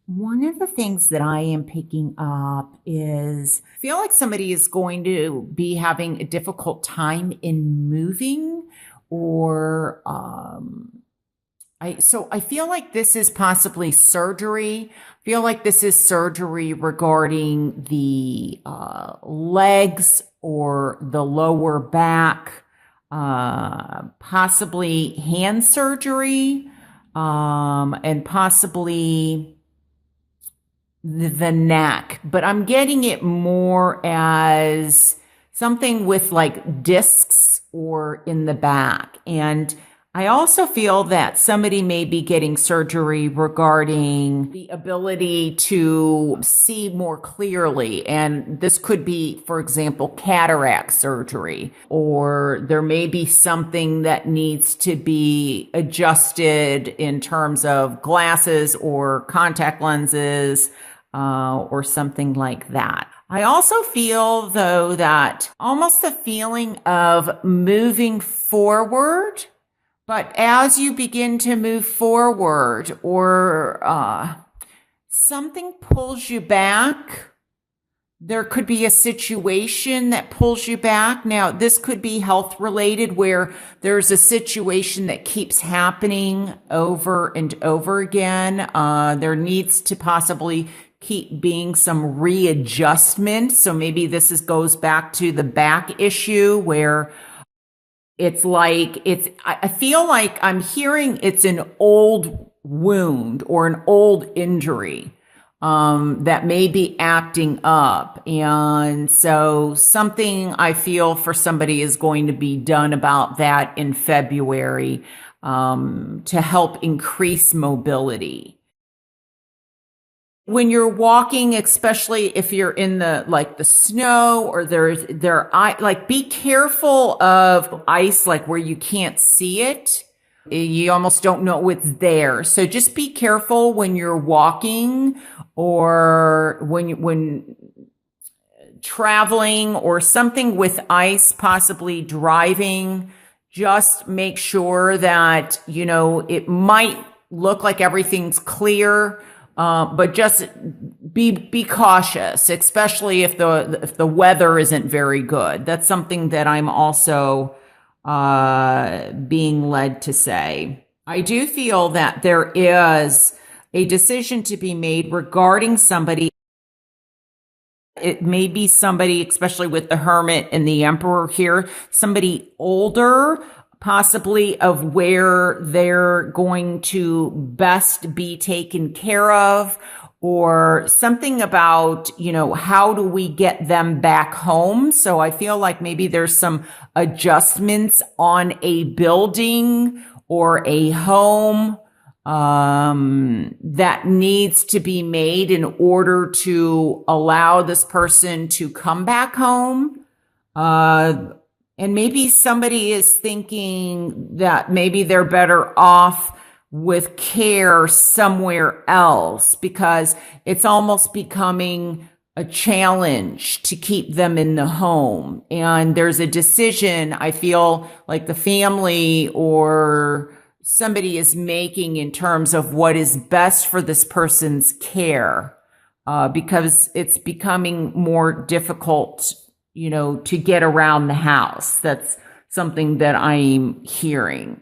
One of the things that I am picking up is I feel like somebody is going to be having a difficult time in moving or I feel like this is possibly surgery. I feel like this is surgery regarding the legs or the lower back, possibly hand surgery, and possibly the neck, but I'm getting it more as something with like discs or in the back. And I also feel that somebody may be getting surgery regarding the ability to see more clearly. And this could be, for example, cataract surgery, or there may be something that needs to be adjusted in terms of glasses or contact lenses, or something like that. I also feel, though, that almost the feeling of moving forward, but as you begin to move forward or something pulls you back, there could be a situation that pulls you back. Now, this could be health related where there's a situation that keeps happening over and over again. There needs to possibly keep being some readjustment. So maybe goes back to the back issue where I feel like I'm hearing it's an old wound or an old injury that may be acting up. And so something I feel for somebody is going to be done about that in February to help increase mobility. When you're walking, especially if you're in the snow or be careful of ice, like where you can't see it. You almost don't know it's there. So just be careful when you're walking or when traveling or something with ice, possibly driving. Just make sure that, it might look like everything's clear. But just be cautious, especially if the weather isn't very good. That's something that I'm also being led to say. I do feel that there is a decision to be made regarding somebody. It may be somebody, especially with the Hermit and the Emperor here, somebody older, possibly of where they're going to best be taken care of, or something about, how do we get them back home? So I feel like maybe there's some adjustments on a building or a home that needs to be made in order to allow this person to come back home. And maybe somebody is thinking that maybe they're better off with care somewhere else because it's almost becoming a challenge to keep them in the home. And there's a decision I feel like the family or somebody is making in terms of what is best for this person's care, because it's becoming more difficult to get around the house. That's something that I'm hearing.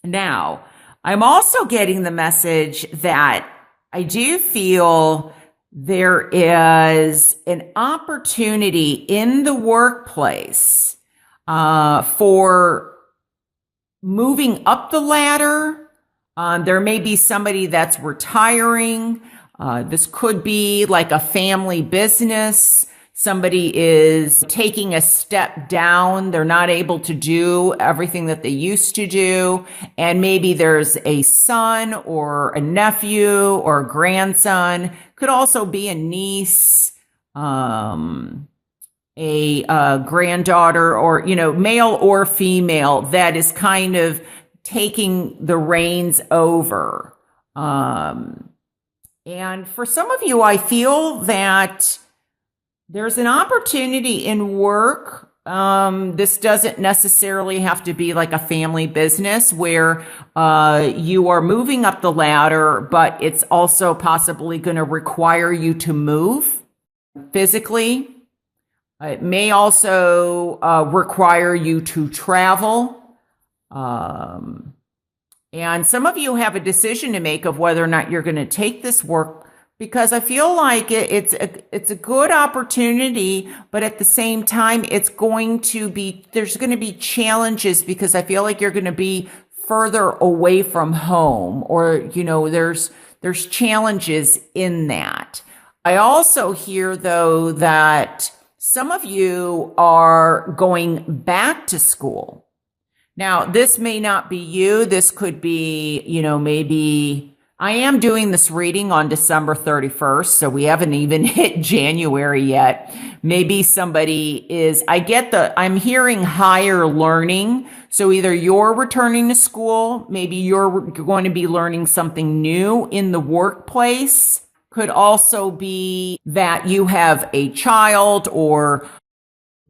Now, I'm also getting the message that I do feel there is an opportunity in the workplace for moving up the ladder. There may be somebody that's retiring. This could be like a family business. Somebody is taking a step down. They're not able to do everything that they used to do. And maybe there's a son or a nephew or a grandson. Could also be a niece, a granddaughter, or, male or female that is kind of taking the reins over. And for some of you, I feel that there's an opportunity in work This doesn't necessarily have to be like a family business where you are moving up the ladder, but it's also possibly going to require you to move physically. It may also require you to travel. And some of you have a decision to make of whether or not you're going to take this work, because I feel like it's a good opportunity, but at the same time, there's going to be challenges, because I feel like you're going to be further away from home, or, there's challenges in that. I also hear, though, that some of you are going back to school. Now, this may not be you. This could be, maybe I am doing this reading on December 31st, so we haven't even hit January yet. Maybe somebody I'm hearing higher learning. So either you're returning to school, maybe you're going to be learning something new in the workplace. Could also be that you have a child, or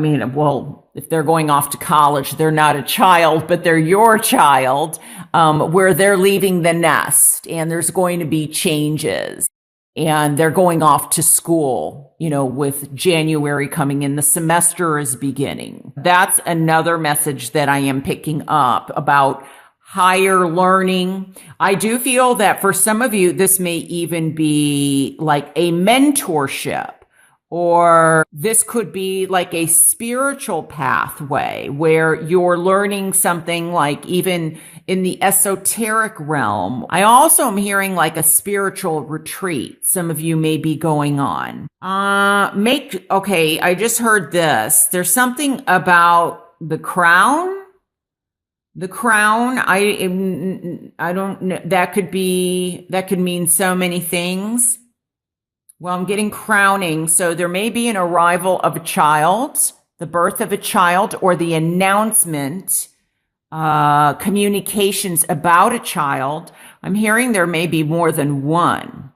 if they're going off to college, they're not a child, but they're your child, where they're leaving the nest and there's going to be changes and they're going off to school, with January coming in, the semester is beginning. That's another message that I am picking up about higher learning. I do feel that for some of you, this may even be like a mentorship. Or this could be like a spiritual pathway where you're learning something, like even in the esoteric realm. I also am hearing like a spiritual retreat some of you may be going on. Okay, I just heard this. There's something about the crown. The crown, I don't know. That could mean so many things. Well, I'm getting crowning. So there may be an arrival of a child, the birth of a child, or the announcement, communications about a child. I'm hearing there may be more than one.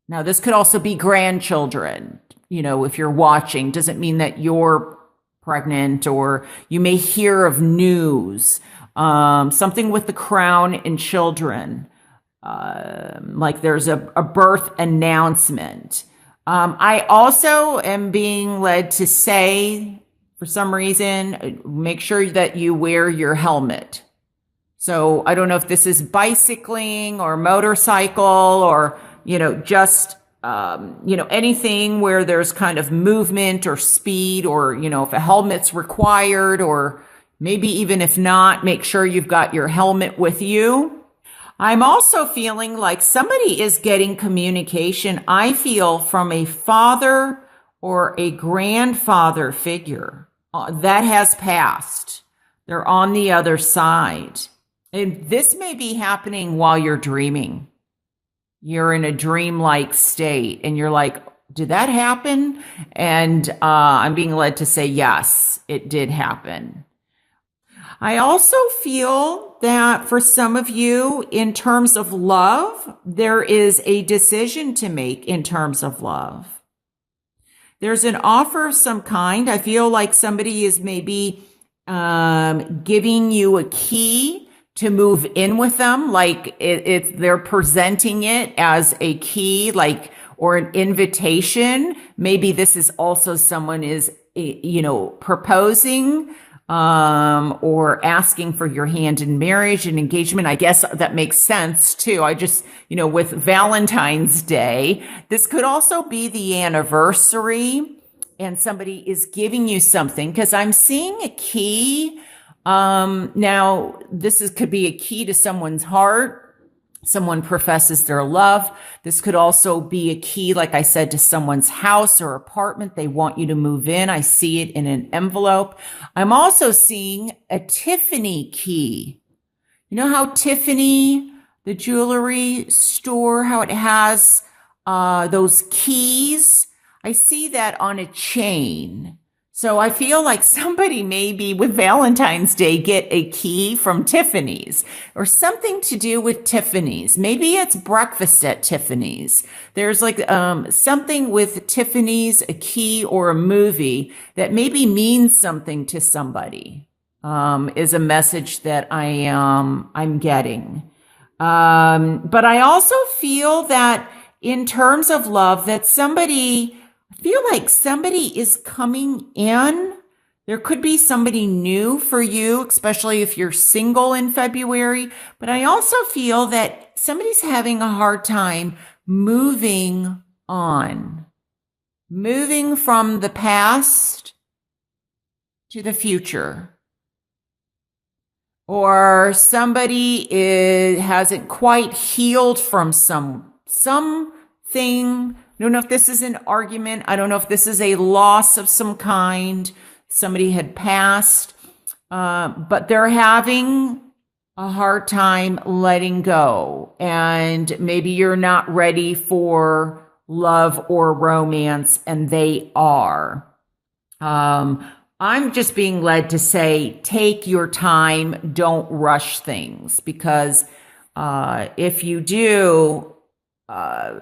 Now, this could also be grandchildren. If you're watching, doesn't mean that you're pregnant, or you may hear of news, something with the crown and children. Like there's a birth announcement. I also am being led to say, for some reason, make sure that you wear your helmet. So I don't know if this is bicycling or motorcycle, or, just, anything where there's kind of movement or speed, or, if a helmet's required, or maybe even if not, make sure you've got your helmet with you. I'm also feeling like somebody is getting communication, I feel, from a father or a grandfather figure that has passed. They're on the other side. And this may be happening while you're dreaming. You're in a dreamlike state and you're like, did that happen? And I'm being led to say, yes, it did happen. I also feel that for some of you, in terms of love, there is a decision to make in terms of love. There's an offer of some kind. I feel like somebody is maybe giving you a key to move in with them, like they're presenting it as a key, like, or an invitation. Maybe this is also someone is, proposing, or asking for your hand in marriage and engagement. I guess that makes sense too. I just, with Valentine's Day, this could also be the anniversary and somebody is giving you something, because I'm seeing a key. Now could be a key to someone's heart. Someone professes their love. This could also be a key, like I said, to someone's house or apartment. They want you to move in. I see it in an envelope. I'm also seeing a Tiffany key. You know how Tiffany, the jewelry store, how it has those keys? I see that on a chain. So I feel like somebody maybe with Valentine's Day get a key from Tiffany's or something to do with Tiffany's. Maybe it's breakfast at Tiffany's. There's like something with Tiffany's, a key or a movie that maybe means something to somebody. Is a message that I'm getting. But I also feel that in terms of love, that I feel like somebody is coming in. There could be somebody new for you, especially if you're single in February. But I also feel that somebody's having a hard time moving on, moving from the past to the future. Or hasn't quite healed from something. I don't know if this is an argument. I don't know if this is a loss of some kind. Somebody had passed, but they're having a hard time letting go. And maybe you're not ready for love or romance, and they are. I'm just being led to say, take your time, don't rush things, because if you do,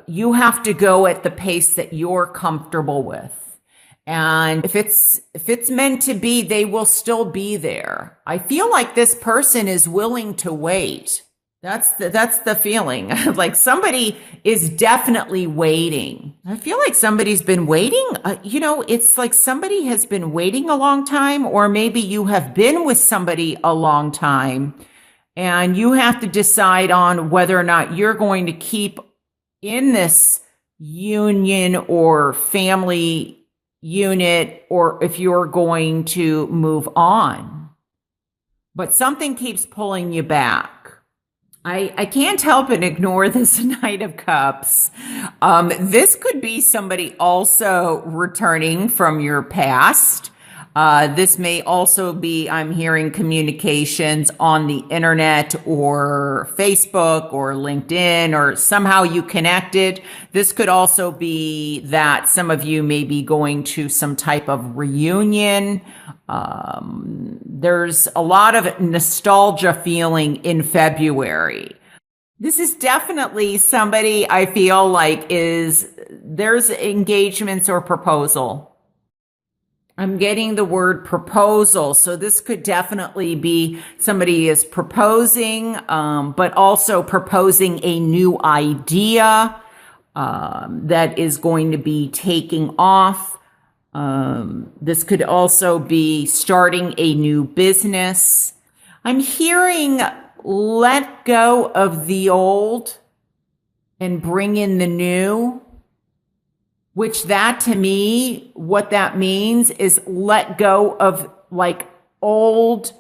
you have to go at the pace that you're comfortable with. And if it's meant to be, they will still be there. I feel like this person is willing to wait. That's the feeling. Like somebody is definitely waiting. I feel like somebody's been waiting. It's like somebody has been waiting a long time, or maybe you have been with somebody a long time and you have to decide on whether or not you're going to keep in this union or family unit, or if you're going to move on. But something keeps pulling you back. I can't help but ignore this Knight of Cups. This could be somebody also returning from your past. This may also be, I'm hearing, communications on the internet or Facebook or LinkedIn, or somehow you connected. This could also be that some of you may be going to some type of reunion. There's a lot of nostalgia feeling in February. This is definitely somebody I feel like there's engagements or proposal. I'm getting the word proposal. So this could definitely be somebody is proposing, but also proposing a new idea that is going to be taking off. This could also be starting a new business. I'm hearing let go of the old and bring in the new. Which that to me, what that means is let go of like old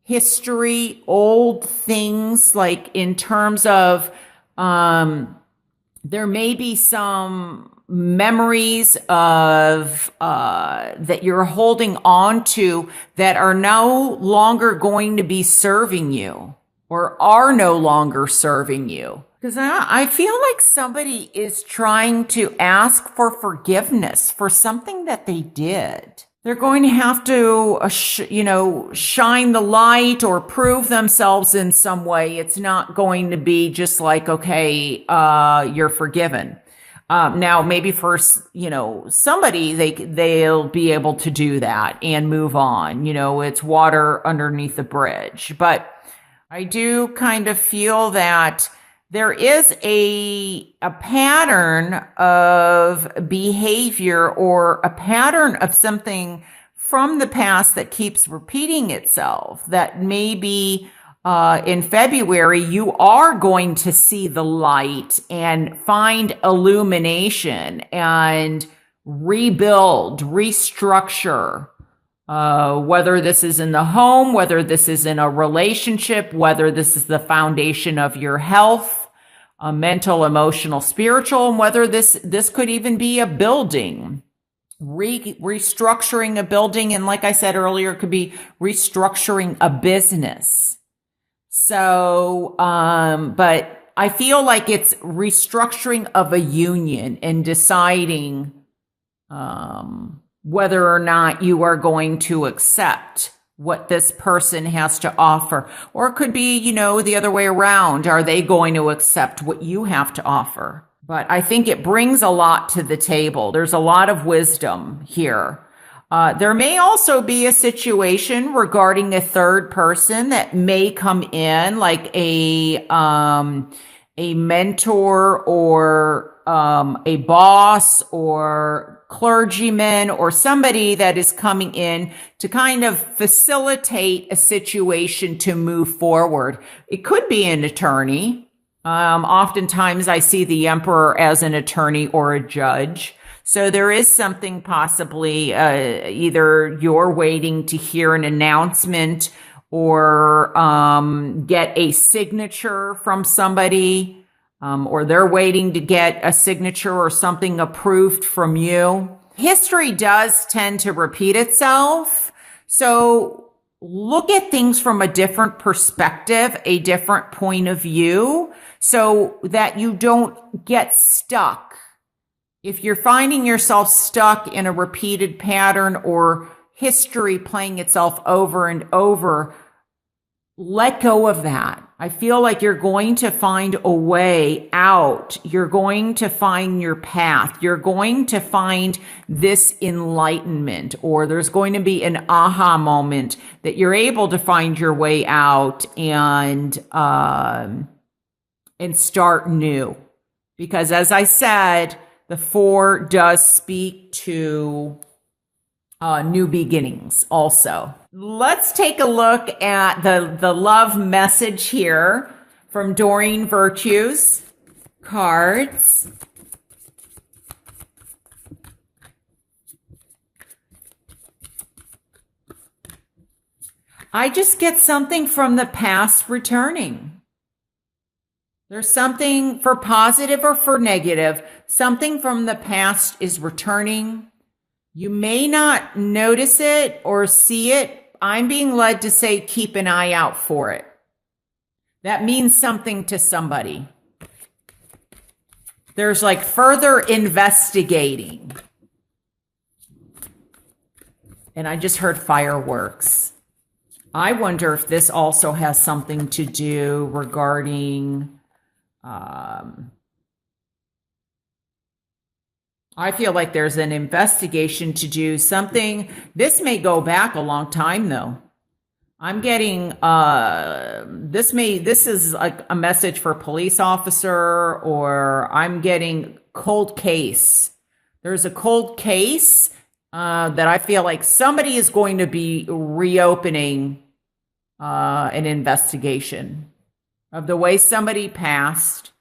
history, old things, like in terms of, there may be some memories of, that you're holding on to that are no longer going to be serving you or are no longer serving you. Because I feel like somebody is trying to ask for forgiveness for something that they did. They're going to have to, shine the light or prove themselves in some way. It's not going to be just like, okay, you're forgiven. Now, maybe for, somebody, they'll be able to do that and move on. It's water underneath the bridge. But I do kind of feel that there is a pattern of behavior or a pattern of something from the past that keeps repeating itself, that maybe in February you are going to see the light and find illumination and rebuild, restructure. Whether this is in the home, whether this is in a relationship, whether this is the foundation of your health, mental, emotional, spiritual, and whether this could even be a building, restructuring a building. And like I said earlier, it could be restructuring a business. So, but I feel like it's restructuring of a union and deciding, whether or not you are going to accept what this person has to offer. Or it could be, the other way around. Are they going to accept what you have to offer? But I think it brings a lot to the table. There's a lot of wisdom here. There may also be a situation regarding a third person that may come in, like a mentor or a boss or clergyman or somebody that is coming in to kind of facilitate a situation to move forward. It could be an attorney. Oftentimes I see the emperor as an attorney or a judge. So there is something possibly, either you're waiting to hear an announcement or get a signature from somebody, or they're waiting to get a signature or something approved from you. History does tend to repeat itself. So look at things from a different perspective, a different point of view, so that you don't get stuck. If you're finding yourself stuck in a repeated pattern or history playing itself over and over, let go of that. I feel like you're going to find a way out. You're going to find your path. You're going to find this enlightenment, or there's going to be an aha moment that you're able to find your way out and start new. Because as I said, the 4 does speak to new beginnings also. Let's take a look at the love message here from Doreen Virtues cards. I just get something from the past returning. There's something for positive or for negative. Something from the past is returning. You may not notice it or see it. I'm being led to say keep an eye out for it. That means something to somebody. There's like further investigating. And I just heard fireworks. I wonder if this also has something to do regarding I feel like there's an investigation to do something. This may go back a long time though. I'm getting this is like a message for a police officer, or I'm getting cold case. There's a cold case that I feel like somebody is going to be reopening an investigation of the way somebody passed,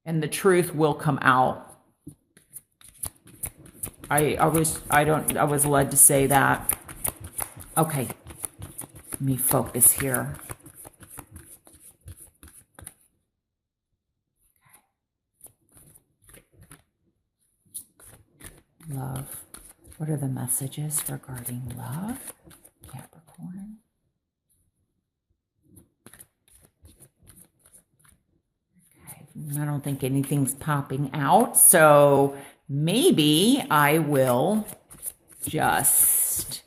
and the truth will come out. I was led to say that. Okay, let me focus here. Love. What are the messages regarding love, Capricorn? I don't think anything's popping out, so maybe I will just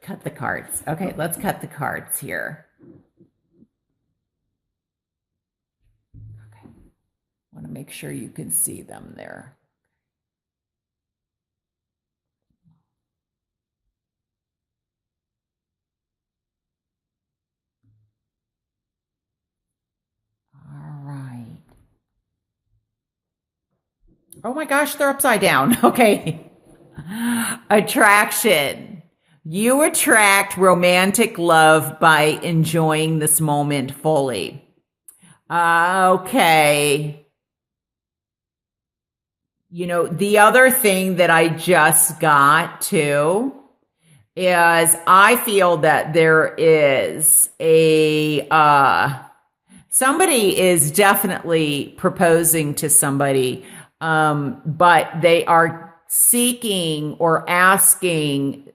cut the cards. Okay, let's cut the cards here. Okay, I want to make sure you can see them there. Oh my gosh, they're upside down. Okay. Attraction. You attract romantic love by enjoying this moment fully. Okay. The other thing that I just got too is I feel that there is somebody is definitely proposing to somebody. But they are seeking or asking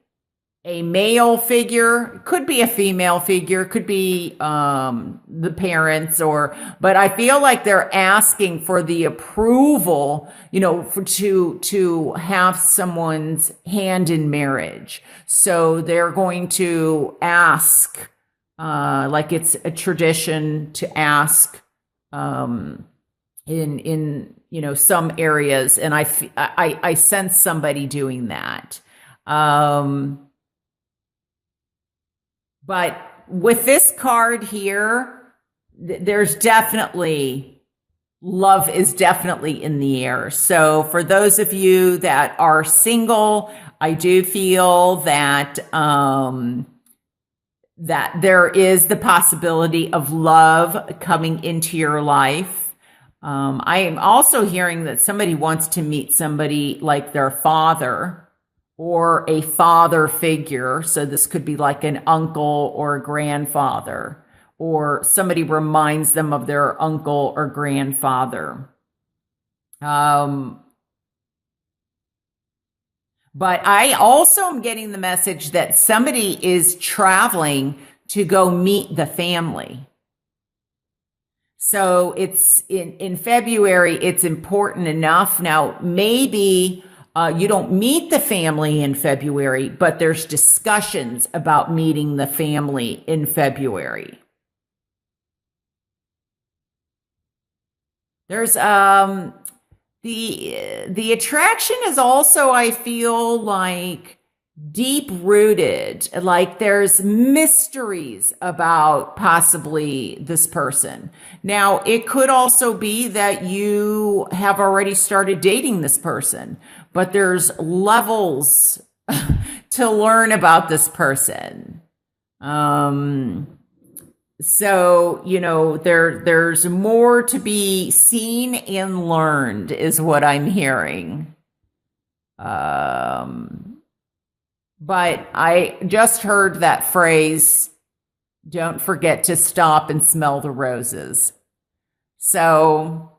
a male figure, could be a female figure, could be the parents, but I feel like they're asking for the approval, to have someone's hand in marriage. So they're going to ask, like it's a tradition to ask, in some areas, and I sense somebody doing that. But with this card here, there's definitely love is definitely in the air. So for those of you that are single, I do feel that that there is the possibility of love coming into your life. I am also hearing that somebody wants to meet somebody like their father or a father figure. So this could be like an uncle or a grandfather, or somebody reminds them of their uncle or grandfather. But I also am getting the message that somebody is traveling to go meet the family. So it's in February, it's important enough. Now, maybe you don't meet the family in February, but there's discussions about meeting the family in February. There's the attraction is also, I feel like, deep rooted, like there's mysteries about possibly this person. Now, it could also be that you have already started dating this person, but there's levels to learn about this person. So, there's more to be seen and learned is what I'm hearing. But I just heard that phrase, don't forget to stop and smell the roses. So,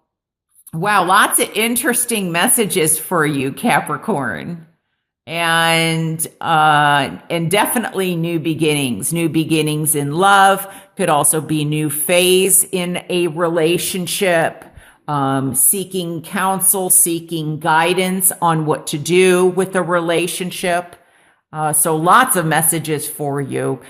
wow, lots of interesting messages for you, Capricorn. And definitely new beginnings in love, could also be new phase in a relationship, seeking counsel, seeking guidance on what to do with a relationship. So lots of messages for you.